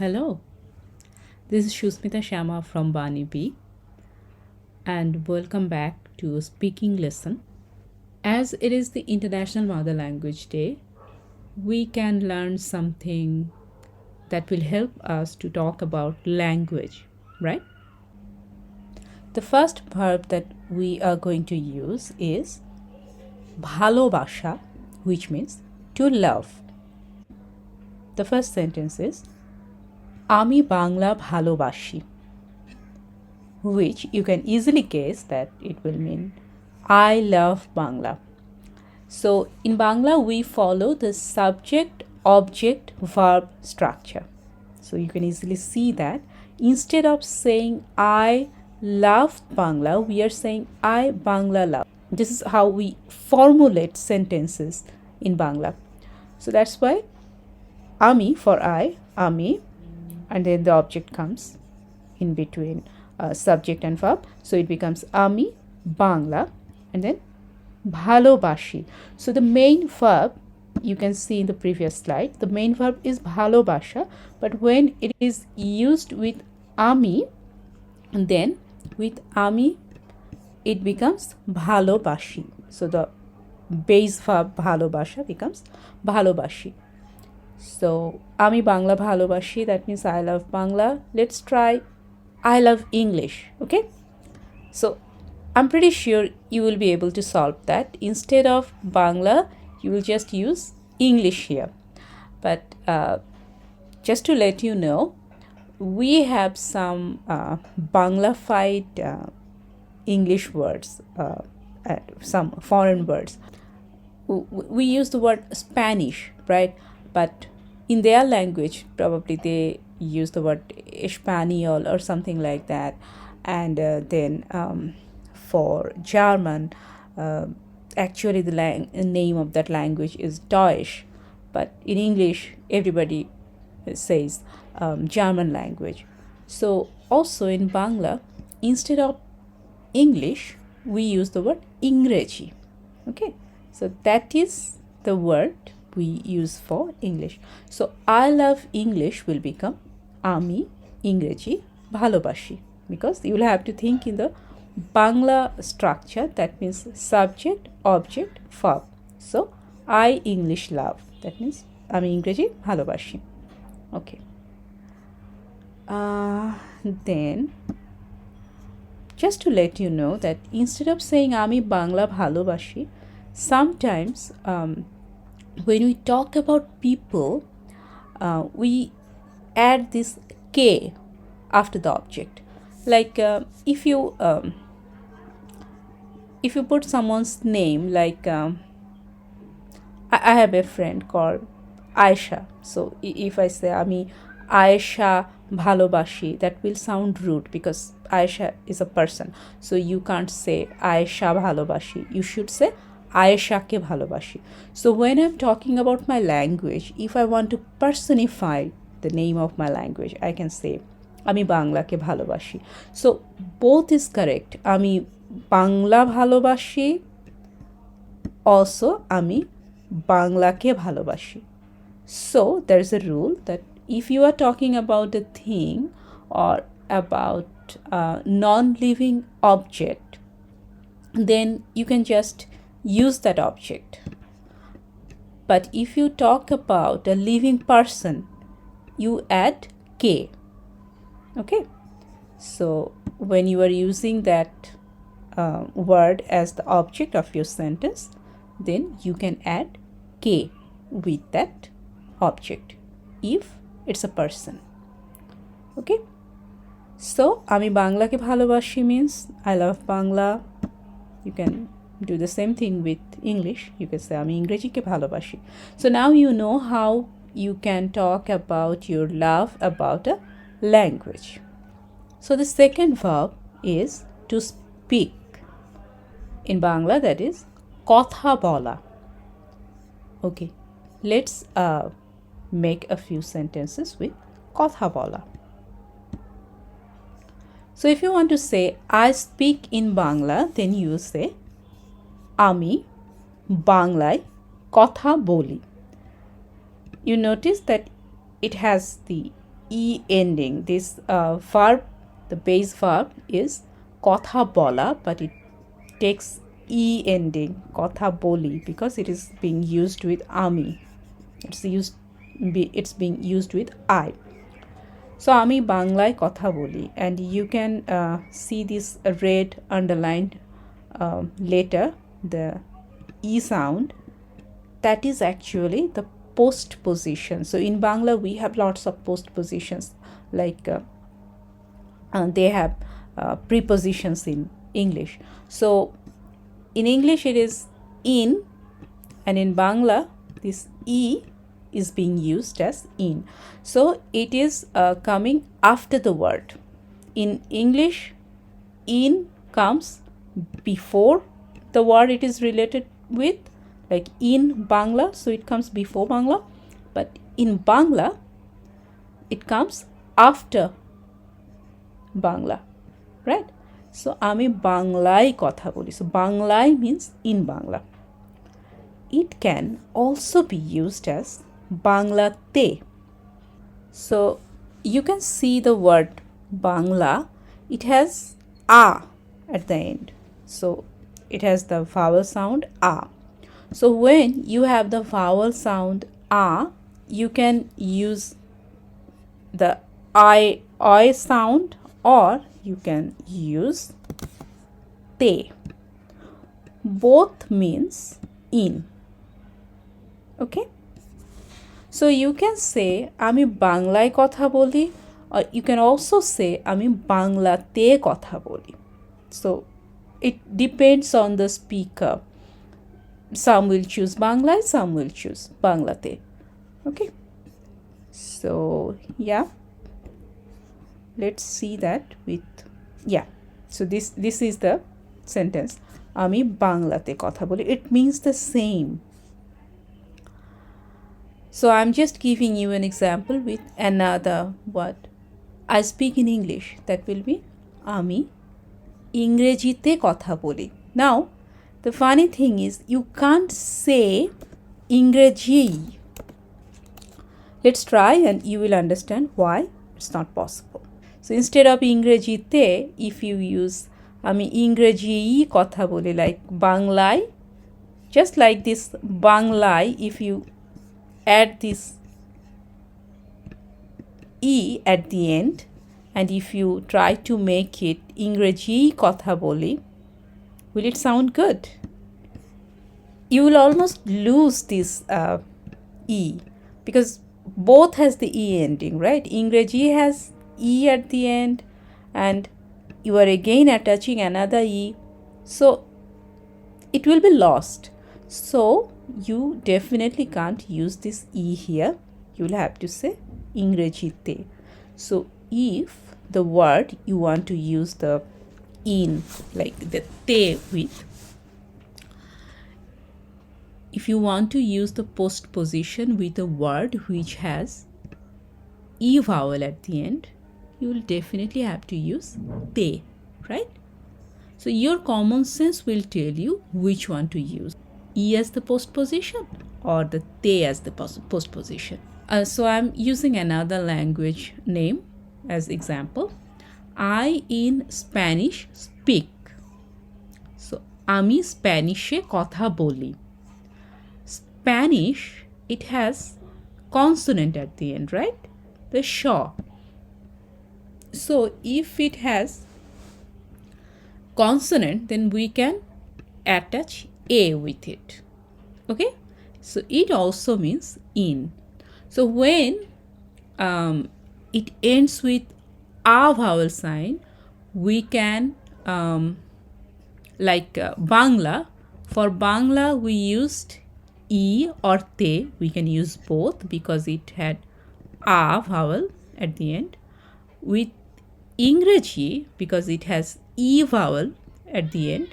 Hello, this is Shusmita Shyama from Baneebee, and welcome back to speaking lesson. As it is the International Mother Language Day, we can learn something that will help us to talk about language, right? The first verb that we are going to use is bhalobasha, which means to love. The first sentence is আমি বাংলা ভালোবাসি, which you can easily guess that it will mean I love Bangla. So in Bangla, we follow the subject object verb structure. So you can easily see that instead of saying I love Bangla, we are saying I Bangla love. This is how we formulate sentences in Bangla. So that's why Ami for I, Ami, and then the object comes in between subject and verb. So it becomes Ami Bangla and then bhalobashi. So the main verb, you can see in the previous slide, the main verb is bhalobasha, but when it is used with Ami, then with Ami it becomes bhalobashi. So the base verb bhalobasha becomes bhalobashi. So আমি বাংলা ভালোবাসি, that means I love Bangla. Let's try I love English. Okay, so I'm pretty sure you will be able to solve that. Instead of Bangla, you will just use English here. But just to let you know, we have some Banglified English words, some foreign words. We use the word Spanish, right? But in their language, probably they use the word Espanol or something like that. And then for German, actually the name of that language is Deutsch. But in English, everybody says German language. So also in Bangla, instead of English, we use the word Ingreji. Okay, so that is the word we use for English. So I love English will become আমি ইংরেজি ভালোবাসি, because you will have to think in the Bangla structure, that means subject object verb. So I English love, that means আমি ইংরেজি ভালোবাসি. Okay, then just to let you know that instead of saying আমি বাংলা ভালোবাসি, sometimes when we talk about people, we add this K after the object. Like if you put someone's name, like I have a friend called Aisha. So if I say আমি Aisha ভালোবাসি, that will sound rude because Aisha is a person. So you can't say Aisha ভালোবাসি. You should say আয়েশাকে ভালোবাসি. So when I'm talking about my language, if I want to personify the name of my language, I can say আমি বাংলাকে ভালোবাসি. So both is correct. আমি বাংলা ভালোবাসি, also আমি বাংলাকে ভালোবাসি. So there is a rule that if you are talking about a thing or about a non-living object, then you can just use that object. But if you talk about a living person, you add K. Okay, so when you are using that word as the object of your sentence, then you can add K with that object if it's a person. Okay, so আমি বাংলাকে ভালোবাসি means I love Bangla. You can do the same thing with English. You can say আমি ইংরেজিকে ভালোবাসি. So now you know how you can talk about your love about a language. So the second verb is to speak. In Bangla, that is কথা বলা. Okay, let's make a few sentences with কথা বলা. So if you want to say I speak in Bangla, then you say আমি বাংলায় কথা বলি. You notice that it has the e ending. This verb, the base verb is kotha bola, but it takes e ending, kotha boli, because it is being used with ami. It's being used with I. So আমি বাংলায় কথা বলি, and you can see this red underlined letter, the e sound. That is actually the post position. So in Bangla we have lots of post positions, like they have prepositions in English. So in English it is in, and in Bangla this e is being used as in. So it is coming after the word. In English, in comes before the word it is related with, like in Bangla, so it comes before Bangla. But in Bangla, it comes after Bangla, right? So আমি বাংলায় কথা বলি. So বাংলায় means in Bangla. It can also be used as Banglate. So you can see the word Bangla, it has a at the end. So it has the vowel sound a. So when you have the vowel sound a, you can use the I sound, or you can use te. Both means in. Okay, so you can say আমি বাংলায় কথা বলি, or you can also say আমি বাংলাতে কথা বলি. So it depends on the speaker. Some will choose Bangla, some will choose Banglate. Okay, so yeah, let's see that with, yeah, so this is the sentence, আমি বাংলাতে কথা বলি. It means the same. So I'm just giving you an example with another word. I speak in English, that will be আমি ইংরেজিতে কথা বলি. Now the funny thing is you can't say ইংরেজি. Let's try and you will understand why it's not possible. So instead of ইংরেজিতে, if you use আমি ইংরেজি কথা বলি, like বাংলায়, just like this বাংলায়, if you add this e at the end, and if you try to make it ইংরেজি কথা বলি, will it sound good? You will almost lose this e, because both has the e ending, right? ইংরেজি has e at the end, and you are again attaching another e, so it will be lost. So you definitely can't use this e here. You will have to say ingrejite. So if the word you want to use the in, like the te with, if you want to use the post position with a word which has e vowel at the end, you will definitely have to use te, right? So your common sense will tell you which one to use, e as the post position or the te as the post position. So I'm using another language name as example. I in Spanish speak. So আমি স্প্যানিশে কথা বলি. Spanish, it has consonant at the end, right? The sh. So if it has consonant, then we can attach a with it. Okay, so it also means in. So when it ends with a vowel sign, we can like Bangla, for Bangla we used e or te. We can use both because it had a vowel at the end. With Ingreji, because it has e vowel at the end,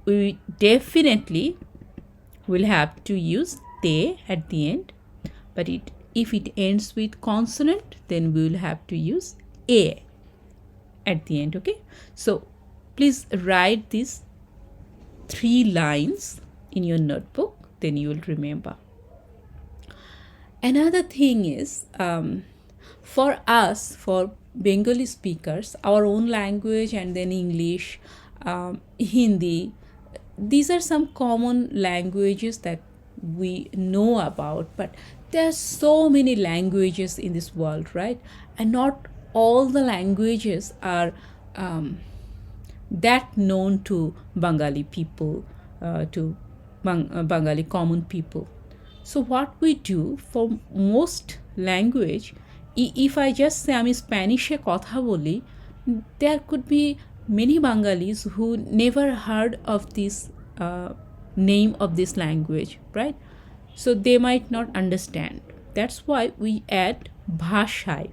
we definitely will have to use te at the end. But if it ends with consonant, then we will have to use a at the end. Okay, so please write these 3 lines in your notebook, then you will remember. Another thing is, For us, for Bengali speakers, our own language and then English, Hindi, these are some common languages that we know about, but there are so many languages in this world, right? And not all the languages are that known to Bengali people, to Bengali common people. So what we do for most language, if I just say আমি স্প্যানিশে কথা বলি, there could be many Bengalis who never heard of this name of this language, right? So they might not understand. That's why we add bhashai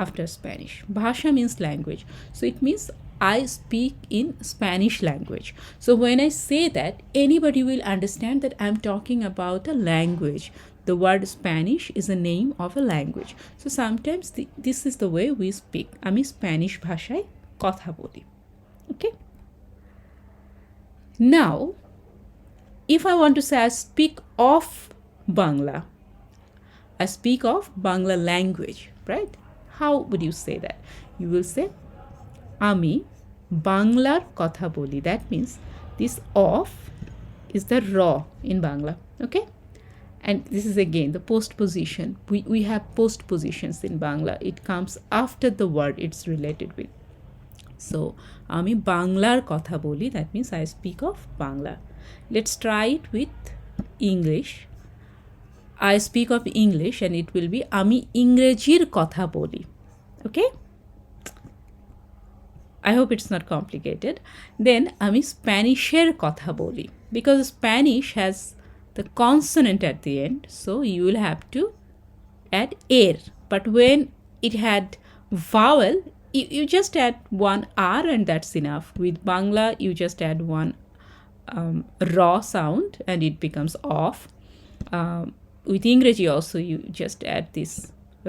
after Spanish. Bhasha means language. So it means I speak in Spanish language. So when I say that, anybody will understand that I'm talking about a language. The word Spanish is a name of a language. So sometimes this is the way we speak. আমি Spanish ভাষায় কথা বলি. Okay? Now, if I want to say I speak of Bangla, I speak of Bangla language, right? How would you say that? You will say আমি বাংলার কথা বলি. That means this of is the raw in Bangla. Okay? And this is again the postposition. We have postpositions in Bangla. It comes after the word it's related with. So আমি বাংলার কথা বলি. That means I speak of Bangla. Let's try it with English. I speak of English and it will be আমি ইংরেজির কথা বলি. Okay? I hope it's not complicated. Then আমি স্প্যানিশের কথা বলি. Because Spanish has the consonant at the end, so you will have to add er. But when it had vowel, you just add one r and that's enough. With Bangla, you just add one raw sound and it becomes off. With Ingreji also, you just add this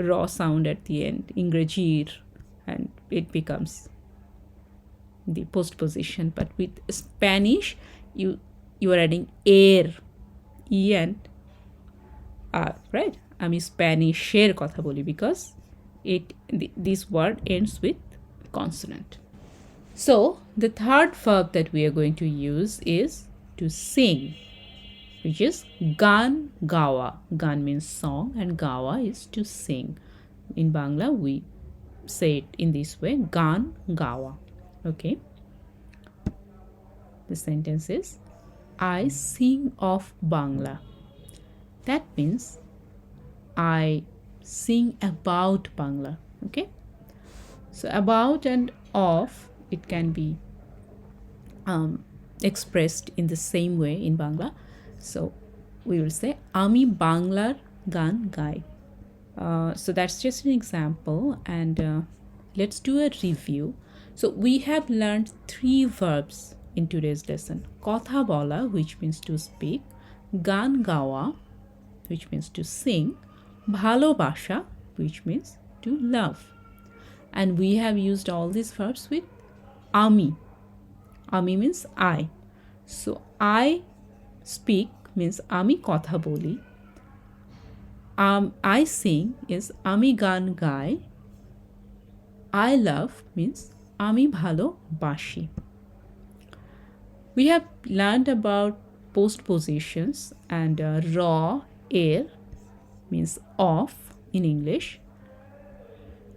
raw sound at the end, Ingrejir, and it becomes the postposition. But with Spanish, you are adding er, e and r, right? আমি স্প্যানিশের কথা বলি because this word ends with consonant. So the third verb that we are going to use is to sing, which is গান গাওয়া. Gan means song and gawa is to sing. In Bangla, we say it in this way, গান গাওয়া. Okay? The sentence is I sing of Bangla. That means I sing about Bangla. Okay? So about and of, it can be expressed in the same way in Bangla. So we will say আমি বাংলার গান গাই. So that's just an example, and let's do a review. So we have learned 3 verbs in today's lesson. Kotha bola, which means to speak, gan gawa, which means to sing, bhalobasha, which means to love. And we have used all these verbs with ami. Ami means I. So I speak means ami kotha boli. I sing is ami gan gai. I love means ami bhalo bashi. We have learned about postpositions and raw air means off in English.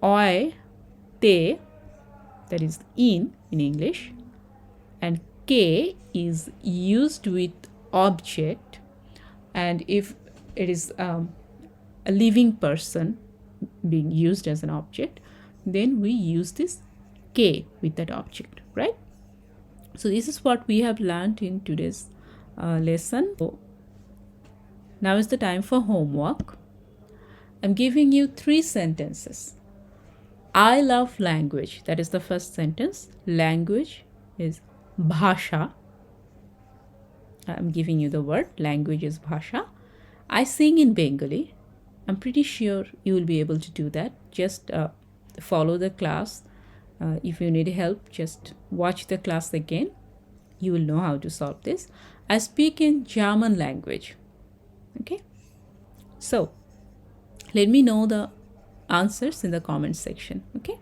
Oi, te, that is in English. And K is used with object. And if it is a living person being used as an object, then we use this K with that object, right? So this is what we have learned in today's lesson. So now is the time for homework. I'm giving you 3 sentences. I love language. That is the first sentence. Language is bhasha. I'm giving you the word. Language is bhasha. I sing in Bengali. I'm pretty sure you will be able to do that. Just follow the class. If you need help, just watch the class again. You will know how to solve this. I speak in German language. Okay? So, let me know the answers in the comment section. Okay.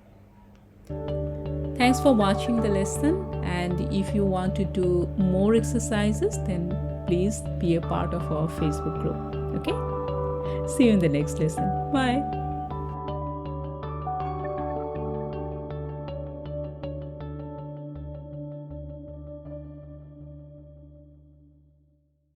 Thanks for watching the lesson, and if you want to do more exercises, then please be a part of our Facebook group. Okay. See you in the next lesson. Bye.